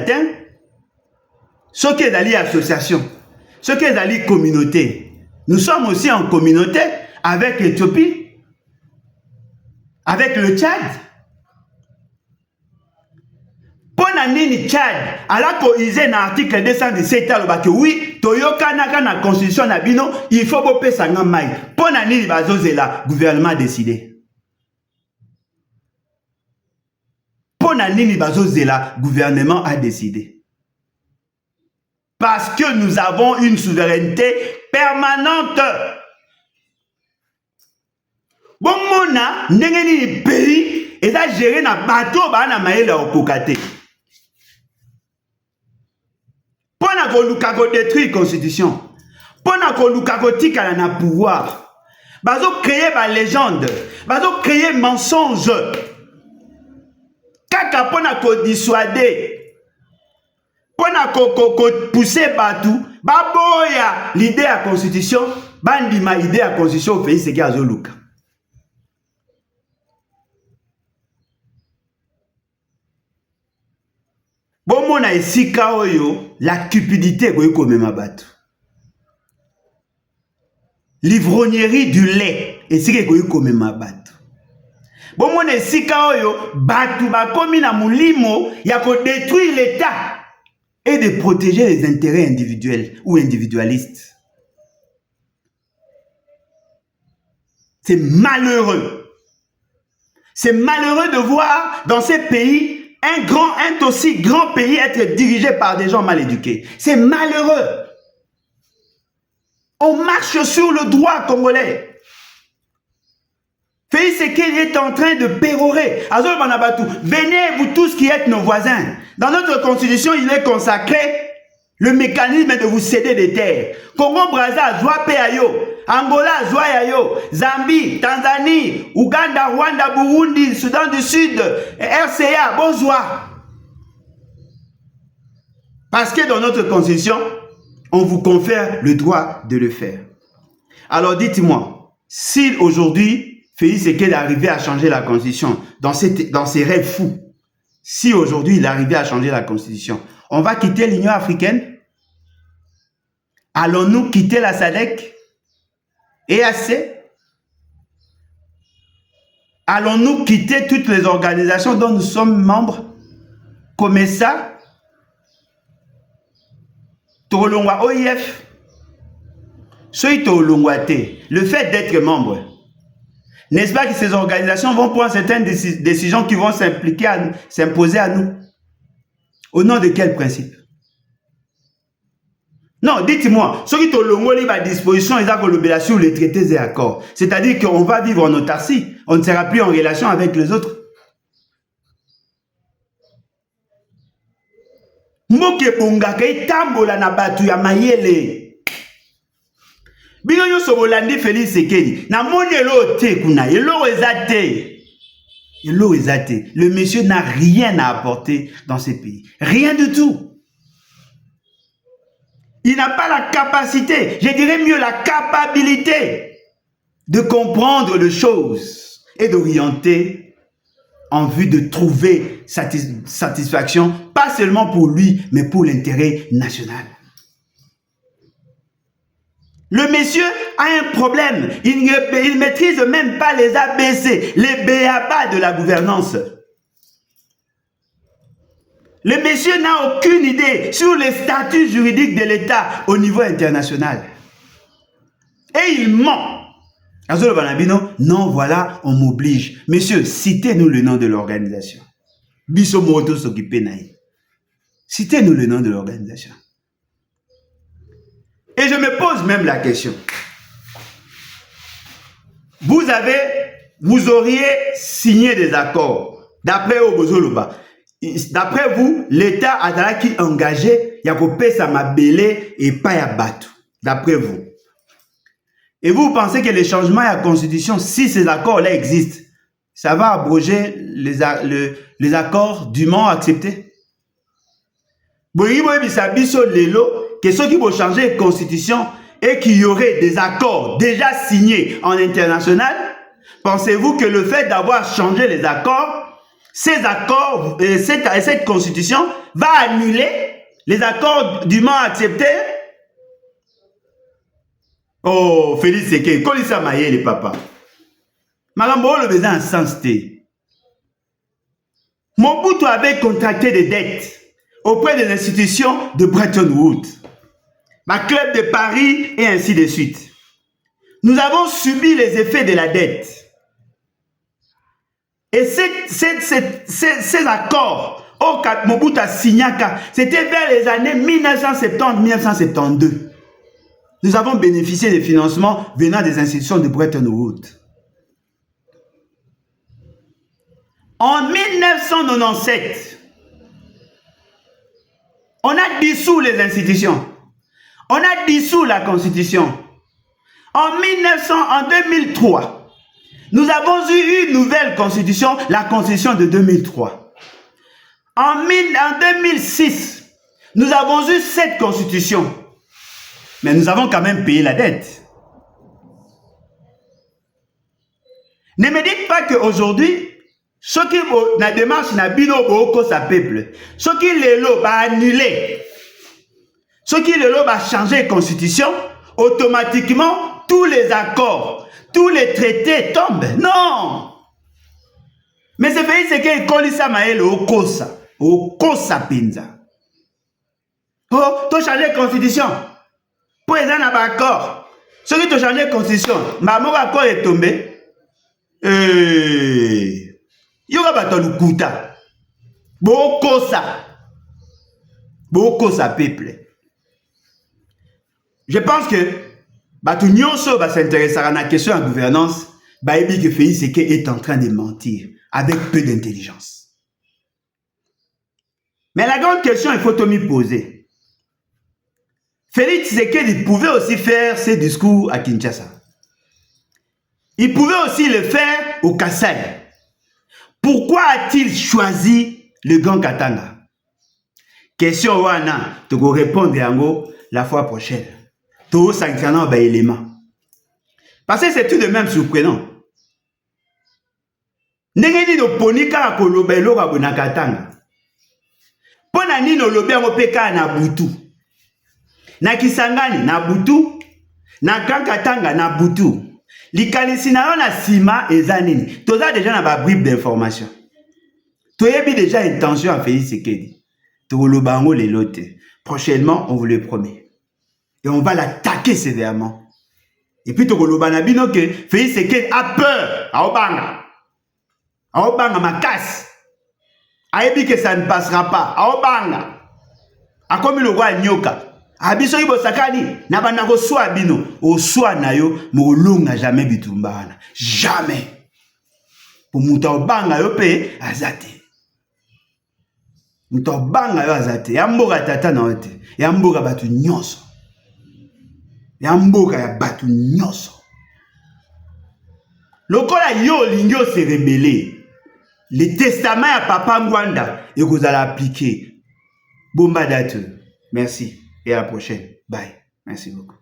Ce qui est dans l'association. Ce qui est dans la communauté. Nous sommes aussi en communauté avec l'Éthiopie, avec le Tchad. Ponanini Tchad, alors qu'on disait dans l'article 217, oui, Toyoka naka na constitution nabino, il faut bopé sanga mai. Ponanini bazozela, gouvernement a décidé. Ponanini bazozela, gouvernement a décidé. Parce que nous avons une souveraineté permanente. Bon mona ndengeni pays et ça géré na bateau ba na maele okokate. Pona ko luka ko détruire constitution. Pona ko luka ko tikala na pouvoir. Bazo créer ba légende, bazo créer mensonge. Kaka pona ko dissuader. Pona ko pousser batou, ba boya l'idée à constitution, bandi ma idée à constitution fait ce qui a zoluka. Bon, mon a ici la cupidité que vous même batu. l'ivrognerie du lait. Et c'est que comme ma batte. Bon, mon esika oyo, batu bakomi na mulimo, ya ko détruire l'État et de protéger les intérêts individuels ou individualistes. C'est malheureux. C'est malheureux de voir dans ces pays un aussi grand pays être dirigé par des gens mal éduqués. C'est malheureux. On marche sur le droit congolais. Félix Tshisekedi est en train de pérorer. Azol Banabatu, venez vous tous qui êtes nos voisins. Dans notre constitution, il est consacré le mécanisme de vous céder des terres. Congo Brazza, Zwa Peayo, Angola, Zwa Yayo, Zambie, Tanzanie, Ouganda, Rwanda, Burundi, Soudan du Sud, RCA, Bozwa. Parce que dans notre constitution, on vous confère le droit de le faire. Alors dites-moi, si aujourd'hui, Félix Tshisekedi arrivait à changer la constitution dans ses rêves fous, si aujourd'hui il arrivait à changer la constitution, on va quitter l'Union africaine? Allons-nous quitter la SADC? EAC? Allons-nous quitter toutes les organisations dont nous sommes membres? Comme ça? Tolongwa OIF? Le fait d'être membre, n'est-ce pas que ces organisations vont prendre certaines décisions qui vont s'imposer à nous? Au nom de quel principe? Non, dites-moi, ceux qui ont la disposition, ils ont sur les traités et accords. C'est-à-dire qu'on va vivre en autarcie. On ne sera plus en relation avec les autres. Moke bongaka itambola na batu ya mayele. Bino yo sobolandi Félix Tshisekedi. Na monelo te kuna, elo ezate. Elo ezate. Le monsieur n'a rien à apporter dans ces pays. Rien du tout. Il n'a pas la capacité, je dirais mieux la capacité de comprendre les choses et d'orienter en vue de trouver satisfaction, pas seulement pour lui, mais pour l'intérêt national. Le monsieur a un problème, il ne maîtrise même pas les ABC, les BABA de la gouvernance. Le monsieur n'a aucune idée sur les statuts juridiques de l'État au niveau international. Et il ment. Azolo Banabino, non, voilà, on m'oblige. Monsieur, citez-nous le nom de l'organisation. Biso Moto s'occuper naï. Citez-nous le nom de l'organisation. Et je me pose même la question. Vous auriez signé des accords. D'après Obozoloba. D'après vous, l'État a qui engagé Yakopé Samabele et pas Yabatou. D'après vous. Et vous pensez que les changements à la Constitution, si ces accords-là existent, ça va abroger les accords dûment acceptés? Que ceux qui vont changer la Constitution et qu'il y aurait des accords déjà signés en international, pensez-vous que le fait d'avoir changé les accords, ces accords, cette constitution va annuler les accords dûment acceptés? Oh, Félix Tshisekedi, Kolisa Maye, les papas. Magambo, le besoin en sens T. Mobutu avait contracté des dettes auprès des institutions de Bretton Woods, ma club de Paris et ainsi de suite. Nous avons subi les effets de la dette. Et ces accords, au Mobutu Signaka, c'était vers les années 1970-1972. Nous avons bénéficié des financements venant des institutions de Bretton Woods. En 1997, on a dissous les institutions. On a dissous la Constitution. En 2003, nous avons eu une nouvelle constitution, la constitution de 2003. En 2006, nous avons eu cette constitution. Mais nous avons quand même payé la dette. Ne me dites pas qu'aujourd'hui, ce qui na démarche na bino boko sa peuple, ce qui lelo va annuler, ce qui lelo va changer la constitution, automatiquement, tous les accords, tous les traités tombent. Non. Mais c'est Félix Tshisekedi kolisa maele okosa penza. Tu changer la constitution. Pour les gens d'accord. Ceux qui ont changé la constitution, maman accord est tombé. Il y aura pas de kuta. Beaucoup ça peuple. Je pense que tout le monde s'intéresse à la question de la gouvernance. Que Félix Tshisekedi est en train de mentir avec peu d'intelligence. Mais la grande question, il faut tout me poser. Félix Tshisekedi pouvait aussi faire ses discours à Kinshasa. Il pouvait aussi le faire au Kasaï. Pourquoi a-t-il choisi le Grand Katanga? Question wana, tu vas répondre la fois prochaine. Tu vas sanctionner un élément. Parce que c'est tout de même surprenant. N'engedi no ponika koloba eloko abona Katanga. Pona nino lobe ngo peka na butu. Na Kisangani na butu, na Grand Katanga na butu. Likalisi na yo na sima eza nini. Toza déjà na ba bribe d'information. Toyebi déjà intention à Félix Tshisekedi. Tokoloba ngo lelo te. Prochainement, on vous le promet. Et on va l'attaquer sévèrement. Et puis tokoloba na bino que Félix Tshisekedi a peur à Obanga. A Obanga makasi. Ayebi que ça ne passera pas. A Obanga. A comme le roi Nyoka. Abiso ibo sakani na bana ko swa bino o swa na yo mo longa jamais bitumbana jamais pour muta obanga yo pe azate muta obanga yo azate ya mboka tata na ote ya mboka batu nyonso ya mboka ya batu nyonso lokola yo lingyo se rebelle le testament ya papa Ngwanda et vous allez appliquer bomba date. Merci. Et à la prochaine. Bye. Merci beaucoup.